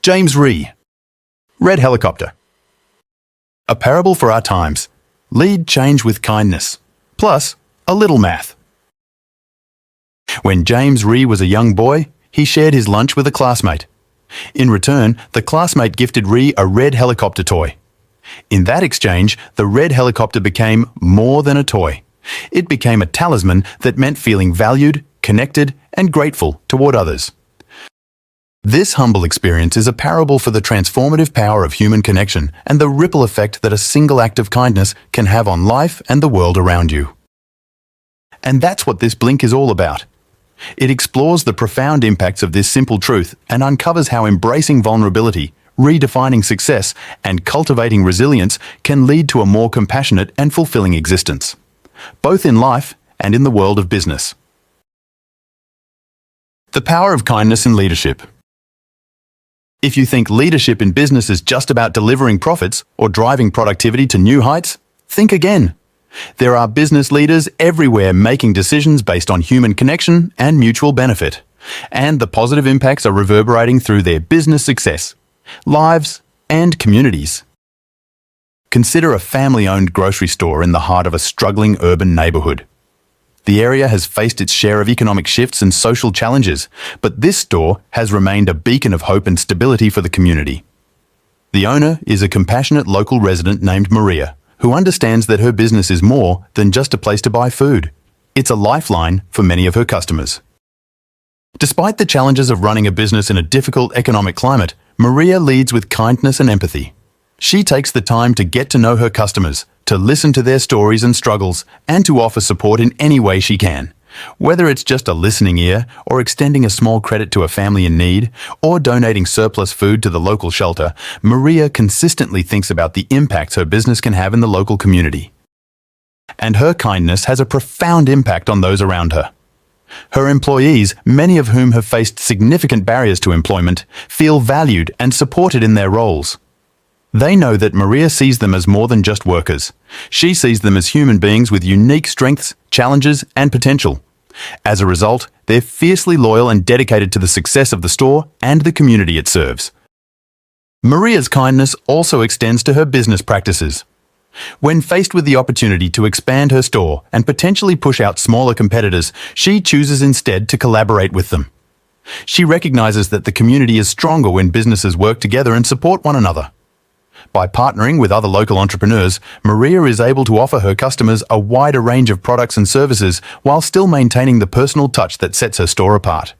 James Rhee. Red helicopter. A parable for our times. Lead change with kindness. Plus, a little math. When James Rhee was a young boy, he shared his lunch with a classmate. In return, the classmate gifted Rhee a red helicopter toy. In that exchange, the red helicopter became more than a toy. It became a talisman that meant feeling valued, connected, and grateful toward others. This humble experience is a parable for the transformative power of human connection and the ripple effect that a single act of kindness can have on life and the world around you. And that's what this blink is all about. It explores the profound impacts of this simple truth and uncovers how embracing vulnerability, redefining success, and cultivating resilience can lead to a more compassionate and fulfilling existence, both in life and in the world of business. The power of kindness in leadership. If you think leadership in business is just about delivering profits or driving productivity to new heights, think again. There are business leaders everywhere making decisions based on human connection and mutual benefit, and the positive impacts are reverberating through their business success, lives, and communities. Consider a family-owned grocery store in the heart of a struggling urban neighborhood. The area has faced its share of economic shifts and social challenges, but this store has remained a beacon of hope and stability for the community. The owner is a compassionate local resident named Maria, who understands that her business is more than just a place to buy food. It's a lifeline for many of her customers. Despite the challenges of running a business in a difficult economic climate, Maria leads with kindness and empathy. She takes the time to get to know her customers, to listen to their stories and struggles, and to offer support in any way she can. Whether it's just a listening ear, or extending a small credit to a family in need, or donating surplus food to the local shelter, Maria consistently thinks about the impacts her business can have in the local community. And her kindness has a profound impact on those around her. Her employees, many of whom have faced significant barriers to employment, feel valued and supported in their roles. They know that Maria sees them as more than just workers. She sees them as human beings with unique strengths, challenges, and potential. As a result, they're fiercely loyal and dedicated to the success of the store and the community it serves. Maria's kindness also extends to her business practices. When faced with the opportunity to expand her store and potentially push out smaller competitors, she chooses instead to collaborate with them. She recognizes that the community is stronger when businesses work together and support one another. By partnering with other local entrepreneurs, Maria is able to offer her customers a wider range of products and services while still maintaining the personal touch that sets her store apart.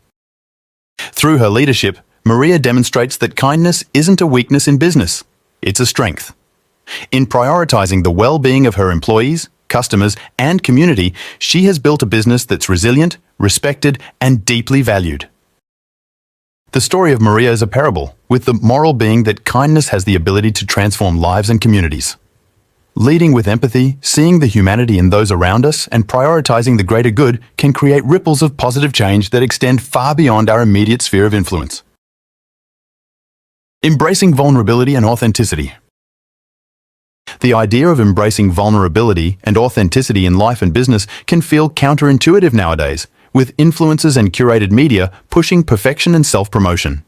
Through her leadership, Maria demonstrates that kindness isn't a weakness in business, it's a strength. In prioritizing the well-being of her employees, customers, and community, she has built a business that's resilient, respected, and deeply valued. The story of Maria is a parable, with the moral being that kindness has the ability to transform lives and communities. Leading with empathy, seeing the humanity in those around us, and prioritizing the greater good can create ripples of positive change that extend far beyond our immediate sphere of influence. Embracing vulnerability and authenticity. The idea of embracing vulnerability and authenticity in life and business can feel counterintuitive nowadays, with influencers and curated media pushing perfection and self-promotion.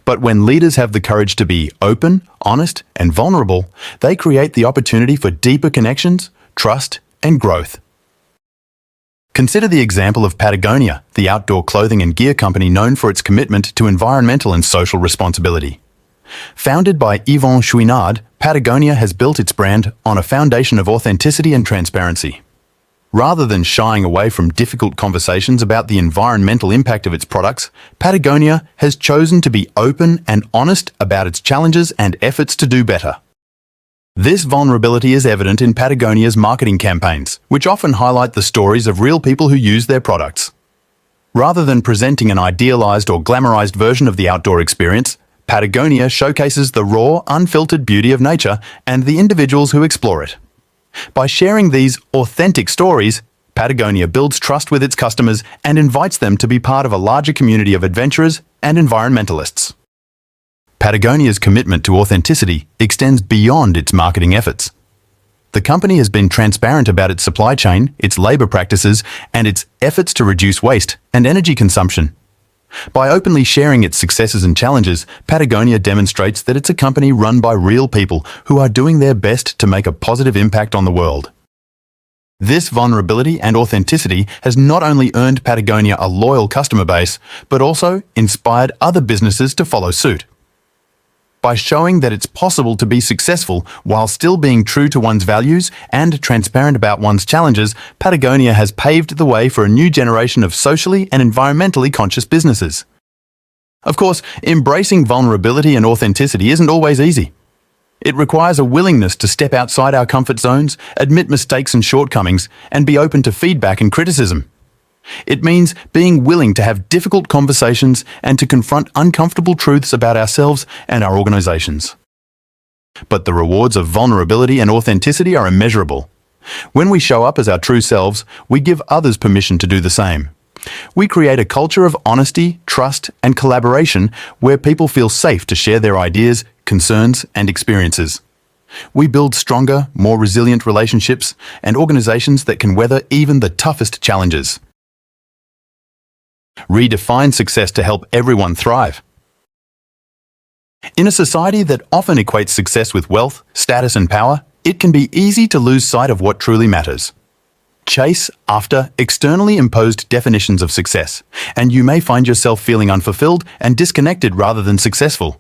But when leaders have the courage to be open, honest, and vulnerable, they create the opportunity for deeper connections, trust, and growth. Consider the example of Patagonia, the outdoor clothing and gear company known for its commitment to environmental and social responsibility. Founded by Yvon Chouinard, Patagonia has built its brand on a foundation of authenticity and transparency. Rather than shying away from difficult conversations about the environmental impact of its products, Patagonia has chosen to be open and honest about its challenges and efforts to do better. This vulnerability is evident in Patagonia's marketing campaigns, which often highlight the stories of real people who use their products. Rather than presenting an idealized or glamorized version of the outdoor experience, Patagonia showcases the raw, unfiltered beauty of nature and the individuals who explore it. By sharing these authentic stories, Patagonia builds trust with its customers and invites them to be part of a larger community of adventurers and environmentalists. Patagonia's commitment to authenticity extends beyond its marketing efforts. The company has been transparent about its supply chain, its labor practices, and its efforts to reduce waste and energy consumption. By openly sharing its successes and challenges, Patagonia demonstrates that it's a company run by real people who are doing their best to make a positive impact on the world. This vulnerability and authenticity has not only earned Patagonia a loyal customer base, but also inspired other businesses to follow suit. By showing that it's possible to be successful while still being true to one's values and transparent about one's challenges, Patagonia has paved the way for a new generation of socially and environmentally conscious businesses. Of course, embracing vulnerability and authenticity isn't always easy. It requires a willingness to step outside our comfort zones, admit mistakes and shortcomings, and be open to feedback and criticism. It means being willing to have difficult conversations and to confront uncomfortable truths about ourselves and our organizations. But the rewards of vulnerability and authenticity are immeasurable. When we show up as our true selves, we give others permission to do the same. We create a culture of honesty, trust, and collaboration where people feel safe to share their ideas, concerns, and experiences. We build stronger, more resilient relationships and organizations that can weather even the toughest challenges. Rhee defines success to help everyone thrive. In a society that often equates success with wealth, status, and power, it can be easy to lose sight of what truly matters. Chase after externally imposed definitions of success, and you may find yourself feeling unfulfilled and disconnected rather than successful.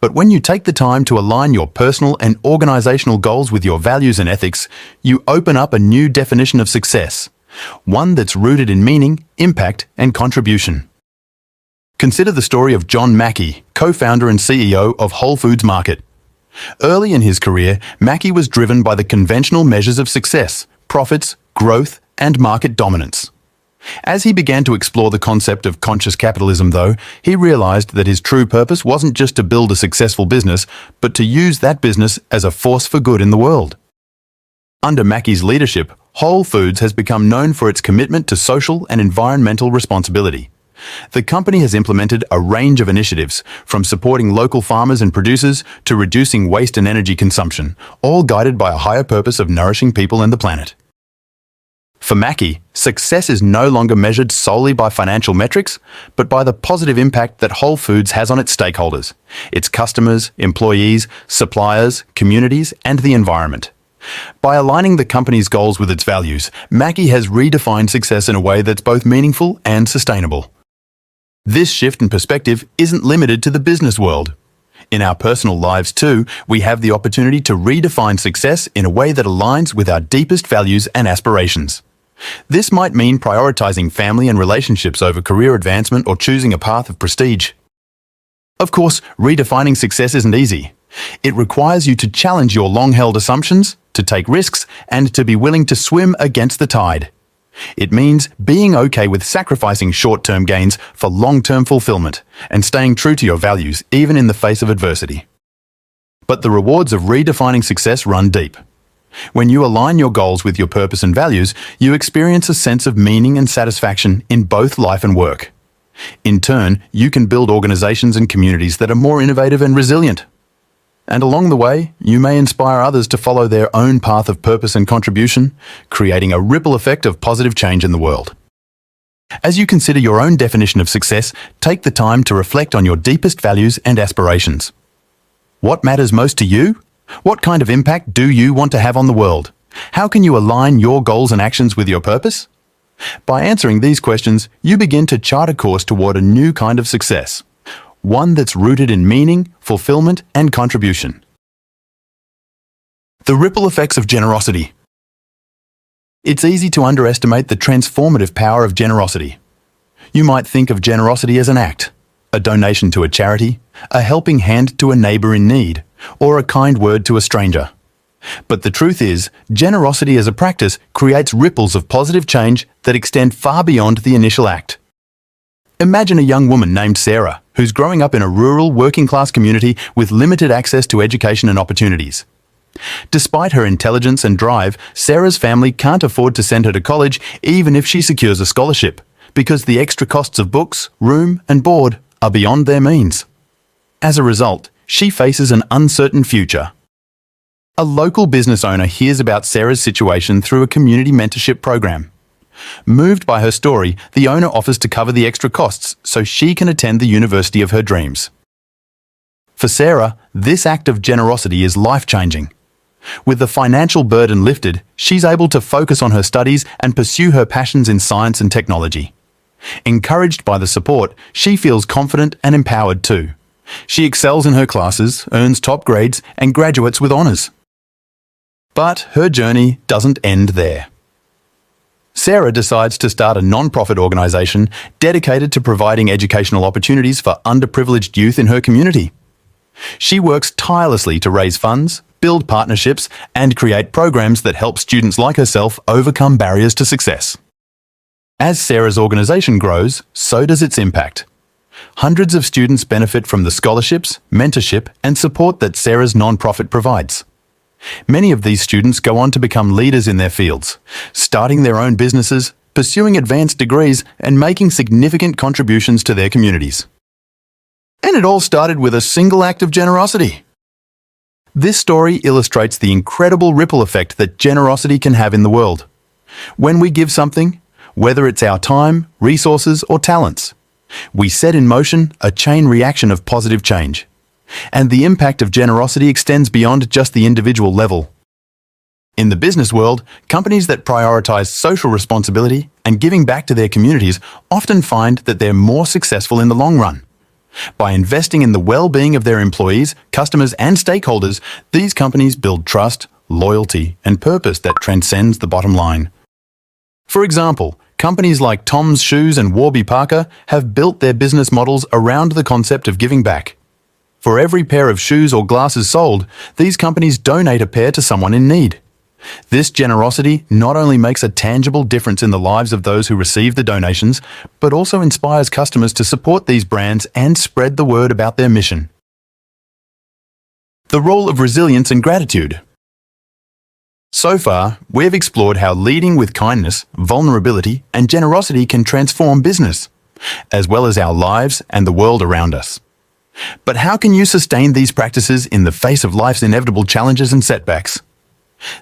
But when you take the time to align your personal and organizational goals with your values and ethics, you open up a new definition of success, one that's rooted in meaning, impact, and contribution. Consider the story of John Mackey, co-founder and CEO of Whole Foods Market. Early in his career, Mackey was driven by the conventional measures of success, profits, growth, and market dominance. As he began to explore the concept of conscious capitalism, though, he realized that his true purpose wasn't just to build a successful business, but to use that business as a force for good in the world. Under Mackey's leadership, Whole Foods has become known for its commitment to social and environmental responsibility. The company has implemented a range of initiatives, from supporting local farmers and producers to reducing waste and energy consumption, all guided by a higher purpose of nourishing people and the planet. For Mackey, success is no longer measured solely by financial metrics, but by the positive impact that Whole Foods has on its stakeholders, its customers, employees, suppliers, communities, and the environment. By aligning the company's goals with its values, Mackey has redefined success in a way that's both meaningful and sustainable. This shift in perspective isn't limited to the business world. In our personal lives too, we have the opportunity to redefine success in a way that aligns with our deepest values and aspirations. This might mean prioritizing family and relationships over career advancement or choosing a path of prestige. Of course, redefining success isn't easy. It requires you to challenge your long-held assumptions, to take risks, and to be willing to swim against the tide. It means being okay with sacrificing short-term gains for long-term fulfillment and staying true to your values even in the face of adversity. But the rewards of redefining success run deep. When you align your goals with your purpose and values, you experience a sense of meaning and satisfaction in both life and work. In turn, you can build organizations and communities that are more innovative and resilient. And along the way, you may inspire others to follow their own path of purpose and contribution, creating a ripple effect of positive change in the world. As you consider your own definition of success, take the time to reflect on your deepest values and aspirations. What matters most to you? What kind of impact do you want to have on the world? How can you align your goals and actions with your purpose? By answering these questions, you begin to chart a course toward a new kind of success. One that's rooted in meaning, fulfillment, and contribution. The ripple effects of generosity. It's easy to underestimate the transformative power of generosity. You might think of generosity as an act, a donation to a charity, a helping hand to a neighbor in need, or a kind word to a stranger. But the truth is, generosity as a practice creates ripples of positive change that extend far beyond the initial act. Imagine a young woman named Sarah, who's growing up in a rural, working-class community with limited access to education and opportunities. Despite her intelligence and drive, Sarah's family can't afford to send her to college even if she secures a scholarship, because the extra costs of books, room, and board are beyond their means. As a result, she faces an uncertain future. A local business owner hears about Sarah's situation through a community mentorship program. Moved by her story, the owner offers to cover the extra costs so she can attend the university of her dreams. For Sarah, this act of generosity is life-changing. With the financial burden lifted, she's able to focus on her studies and pursue her passions in science and technology. Encouraged by the support, she feels confident and empowered too. She excels in her classes, earns top grades, and graduates with honours. But her journey doesn't end there. Sarah decides to start a non-profit organisation dedicated to providing educational opportunities for underprivileged youth in her community. She works tirelessly to raise funds, build partnerships, and create programs that help students like herself overcome barriers to success. As Sarah's organisation grows, so does its impact. Hundreds of students benefit from the scholarships, mentorship, and support that Sarah's non-profit provides. Many of these students go on to become leaders in their fields, starting their own businesses, pursuing advanced degrees, and making significant contributions to their communities. And it all started with a single act of generosity. This story illustrates the incredible ripple effect that generosity can have in the world. When we give something, whether it's our time, resources, or talents, we set in motion a chain reaction of positive change. And the impact of generosity extends beyond just the individual level. In the business world, companies that prioritize social responsibility and giving back to their communities often find that they're more successful in the long run. By investing in the well-being of their employees, customers, and stakeholders, these companies build trust, loyalty, and purpose that transcends the bottom line. For example, companies like Tom's Shoes and Warby Parker have built their business models around the concept of giving back. For every pair of shoes or glasses sold, these companies donate a pair to someone in need. This generosity not only makes a tangible difference in the lives of those who receive the donations, but also inspires customers to support these brands and spread the word about their mission. The role of resilience and gratitude. So far, we've explored how leading with kindness, vulnerability, and generosity can transform business, as well as our lives and the world around us. But how can you sustain these practices in the face of life's inevitable challenges and setbacks?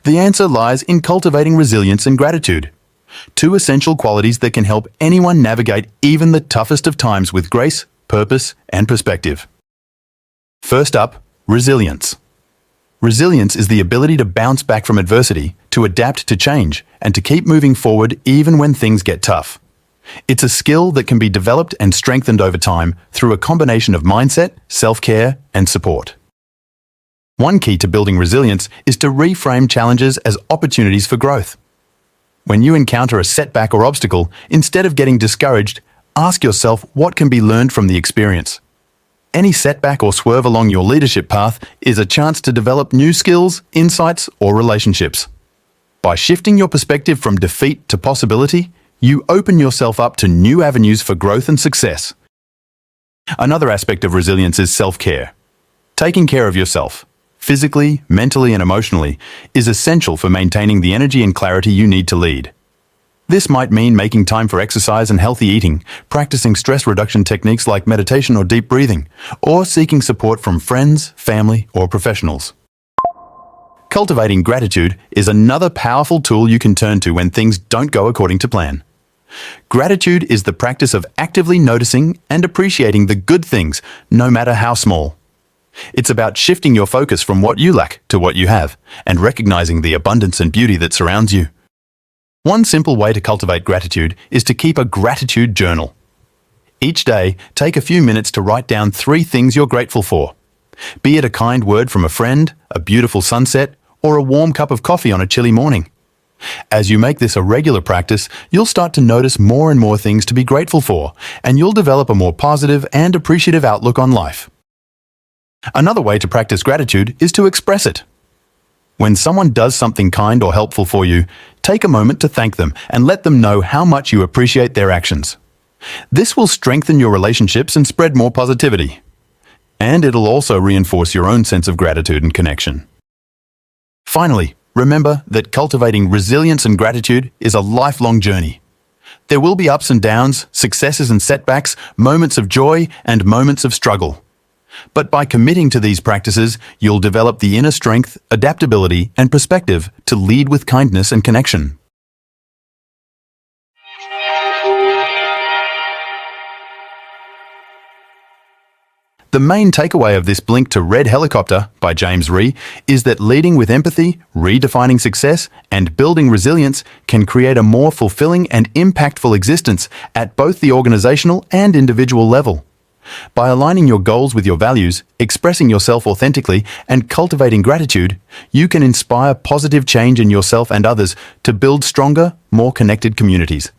The answer lies in cultivating resilience and gratitude, two essential qualities that can help anyone navigate even the toughest of times with grace, purpose, and perspective. First up, resilience. Resilience is the ability to bounce back from adversity, to adapt to change, and to keep moving forward even when things get tough. It's a skill that can be developed and strengthened over time through a combination of mindset, self-care, and support. One key to building resilience is to reframe challenges as opportunities for growth. When you encounter a setback or obstacle, instead of getting discouraged, ask yourself what can be learned from the experience. Any setback or swerve along your leadership path is a chance to develop new skills, insights, or relationships. By shifting your perspective from defeat to possibility, you open yourself up to new avenues for growth and success. Another aspect of resilience is self-care. Taking care of yourself, physically, mentally, and emotionally, is essential for maintaining the energy and clarity you need to lead. This might mean making time for exercise and healthy eating, practicing stress reduction techniques like meditation or deep breathing, or seeking support from friends, family, or professionals. Cultivating gratitude is another powerful tool you can turn to when things don't go according to plan. Gratitude is the practice of actively noticing and appreciating the good things, no matter how small. It's about shifting your focus from what you lack to what you have, and recognizing the abundance and beauty that surrounds you. One simple way to cultivate gratitude is to keep a gratitude journal. Each day, take a few minutes to write down 3 things you're grateful for. Be it a kind word from a friend, a beautiful sunset, or a warm cup of coffee on a chilly morning. As you make this a regular practice, you'll start to notice more and more things to be grateful for, and you'll develop a more positive and appreciative outlook on life. Another way to practice gratitude is to express it. When someone does something kind or helpful for you, take a moment to thank them and let them know how much you appreciate their actions. This will strengthen your relationships and spread more positivity. And it'll also reinforce your own sense of gratitude and connection. Finally, remember that cultivating resilience and gratitude is a lifelong journey. There will be ups and downs, successes and setbacks, moments of joy and moments of struggle. But by committing to these practices, you'll develop the inner strength, adaptability, and perspective to lead with kindness and connection. The main takeaway of this blink to Red Helicopter by James Rhee is that leading with empathy, redefining success, and building resilience can create a more fulfilling and impactful existence at both the organizational and individual level. By aligning your goals with your values, expressing yourself authentically, and cultivating gratitude, you can inspire positive change in yourself and others to build stronger, more connected communities.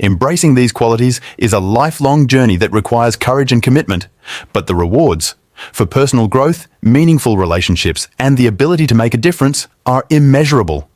Embracing these qualities is a lifelong journey that requires courage and commitment, but the rewards for personal growth, meaningful relationships, and the ability to make a difference are immeasurable.